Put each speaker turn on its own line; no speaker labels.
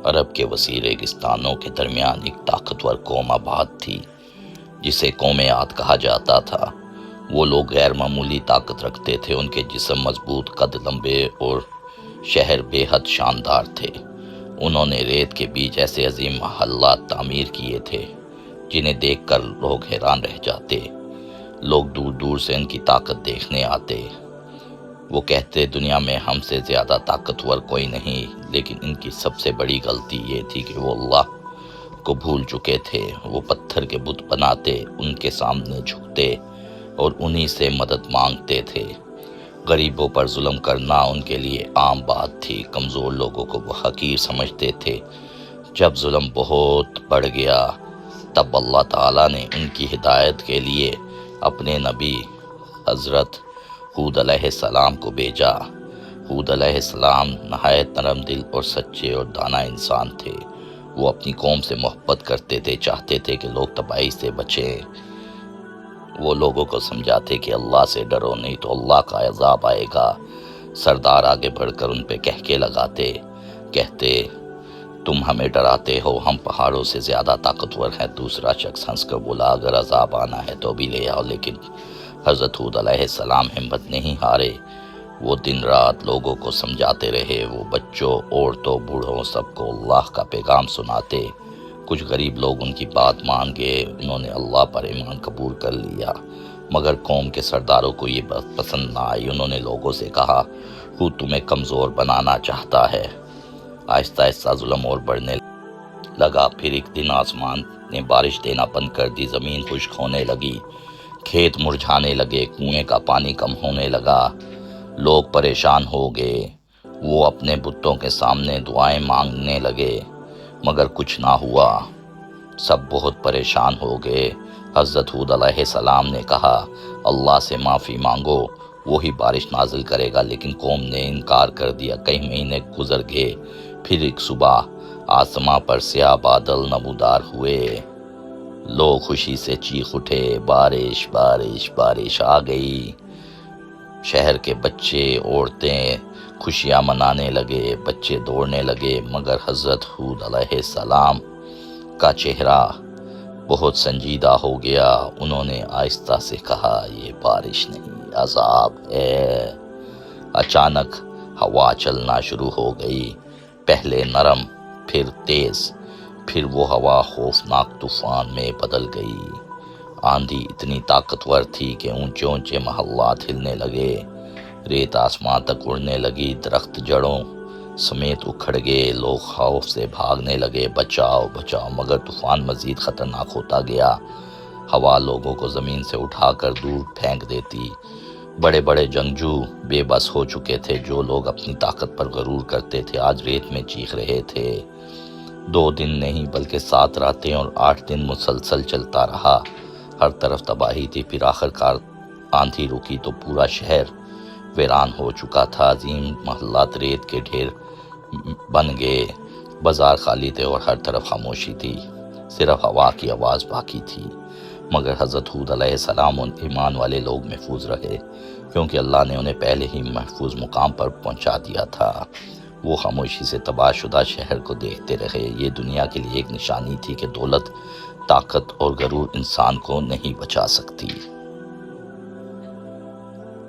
عرب کے وسیع ریگستانوں کے درمیان ایک طاقتور قوم آباد تھی جسے قوم عاد کہا جاتا تھا۔ وہ لوگ غیر معمولی طاقت رکھتے تھے، ان کے جسم مضبوط، قد لمبے اور شہر بے حد شاندار تھے۔ انہوں نے ریت کے بیچ ایسے عظیم محلات تعمیر کیے تھے جنہیں دیکھ کر لوگ حیران رہ جاتے۔ لوگ دور دور سے ان کی طاقت دیکھنے آتے۔ وہ کہتے دنیا میں ہم سے زیادہ طاقتور کوئی نہیں، لیکن ان کی سب سے بڑی غلطی یہ تھی کہ وہ اللہ کو بھول چکے تھے۔ وہ پتھر کے بت بناتے، ان کے سامنے جھکتے اور انہی سے مدد مانگتے تھے۔ غریبوں پر ظلم کرنا ان کے لیے عام بات تھی۔ کمزور لوگوں کو وہ حقیر سمجھتے تھے۔ جب ظلم بہت بڑھ گیا تب اللہ تعالیٰ نے ان کی ہدایت کے لیے اپنے نبی حضرت ہود علیہ السلام کو بھیجا۔ ہود علیہ السلام نہایت نرم دل اور سچے اور دانا انسان تھے۔ وہ اپنی قوم سے محبت کرتے تھے، چاہتے تھے کہ لوگ تباہی سے بچیں۔ وہ لوگوں کو سمجھاتے کہ اللہ سے ڈرو، نہیں تو اللہ کا عذاب آئے گا۔ سردار آگے بڑھ کر ان پہ کہکے لگاتے، کہتے تم ہمیں ڈراتے ہو، ہم پہاڑوں سے زیادہ طاقتور ہیں۔ دوسرا شخص ہنس کر بولا اگر عذاب آنا ہے تو بھی لے آؤ، لیکن حضرت ہود علیہ السلام ہمت نہیں ہارے۔ وہ دن رات لوگوں کو سمجھاتے رہے۔ وہ بچوں، عورتوں، بوڑھوں سب کو اللہ کا پیغام سناتے۔ کچھ غریب لوگ ان کی بات مان گئے، انہوں نے اللہ پر ایمان قبول کر لیا، مگر قوم کے سرداروں کو یہ بات پسند نہ آئی۔ انہوں نے لوگوں سے کہا ہود تمہیں کمزور بنانا چاہتا ہے۔ آہستہ آہستہ ظلم اور بڑھنے لگا۔ پھر ایک دن آسمان نے بارش دینا بند کر دی، زمین خشک ہونے لگی، کھیت مرجھانے لگے، کنویں کا پانی کم ہونے لگا۔ لوگ پریشان ہو گئے۔ وہ اپنے بتوں کے سامنے دعائیں مانگنے لگے، مگر کچھ نہ ہوا۔ سب بہت پریشان ہو گئے۔ حضرت ہود علیہ السلام نے کہا اللہ سے معافی مانگو، وہی بارش نازل کرے گا، لیکن قوم نے انکار کر دیا۔ کئی مہینے گزر گئے، پھر ایک صبح آسماں پر سیاہ بادل نمودار ہوئے۔ لوگ خوشی سے چیخ اٹھے، بارش بارش بارش آ گئی۔ شہر کے بچے، عورتیں خوشیاں منانے لگے، بچے دوڑنے لگے، مگر حضرت ہود علیہ السلام کا چہرہ بہت سنجیدہ ہو گیا۔ انہوں نے آہستہ سے کہا یہ بارش نہیں، عذاب ہے۔ اچانک ہوا چلنا شروع ہو گئی، پہلے نرم، پھر تیز، پھر وہ ہوا خوفناک طوفان میں بدل گئی۔ آندھی اتنی طاقتور تھی کہ اونچے اونچے محلات ہلنے لگے، ریت آسمان تک اڑنے لگی، درخت جڑوں سمیت اکھڑ گئے۔ لوگ خوف سے بھاگنے لگے، بچاؤ بچاؤ، مگر طوفان مزید خطرناک ہوتا گیا۔ ہوا لوگوں کو زمین سے اٹھا کر دور پھینک دیتی۔ بڑے بڑے جنگجو بے بس ہو چکے تھے۔ جو لوگ اپنی طاقت پر غرور کرتے تھے آج ریت میں چیخ رہے تھے۔ 2 دن نہیں بلکہ 7 راتیں اور 8 دن مسلسل چلتا رہا۔ ہر طرف تباہی تھی۔ پھر آخر کار آندھی رکی تو پورا شہر ویران ہو چکا تھا۔ عظیم محلات ریت کے ڈھیر بن گئے، بازار خالی تھے اور ہر طرف خاموشی تھی، صرف ہوا کی آواز باقی تھی۔ مگر حضرت ہود علیہ السلام اور ایمان والے لوگ محفوظ رہے، کیونکہ اللہ نے انہیں پہلے ہی محفوظ مقام پر پہنچا دیا تھا۔ وہ خاموشی سے تباہ شدہ شہر کو دیکھتے رہے۔ یہ دنیا کے لیے ایک نشانی تھی کہ دولت، طاقت اور غرور انسان کو نہیں بچا سکتی۔